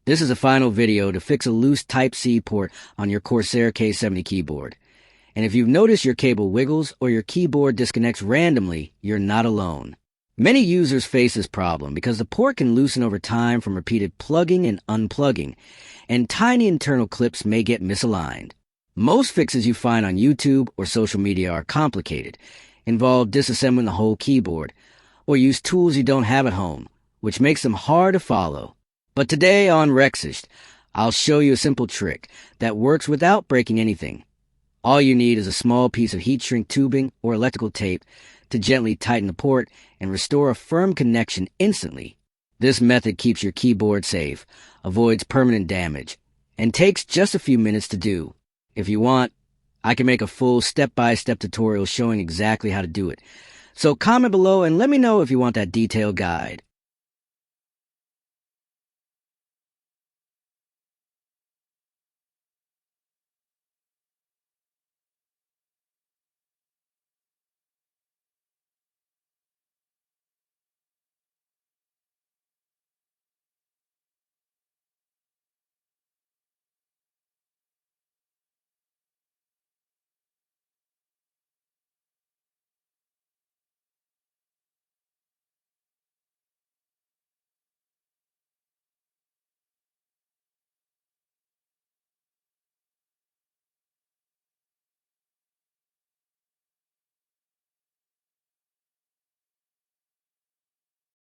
This is a final video to fix a loose Type-C port on your Corsair K70 keyboard. And if you've noticed your cable wiggles or your keyboard disconnects randomly, you're not alone. Many users face this problem because the port can loosen over time from repeated plugging and unplugging, and tiny internal clips may get misaligned. Most fixes you find on YouTube or social media are complicated, involve disassembling the whole keyboard, or use tools you don't have at home, which makes them hard to follow. But today on Rexist, I'll show you a simple trick that works without breaking anything. All you need is a small piece of heat shrink tubing or electrical tape to gently tighten the port and restore a firm connection instantly. This method keeps your keyboard safe, avoids permanent damage, and takes just a few minutes to do. If you want, I can make a full step-by-step tutorial showing exactly how to do it. So comment below and let me know if you want that detailed guide.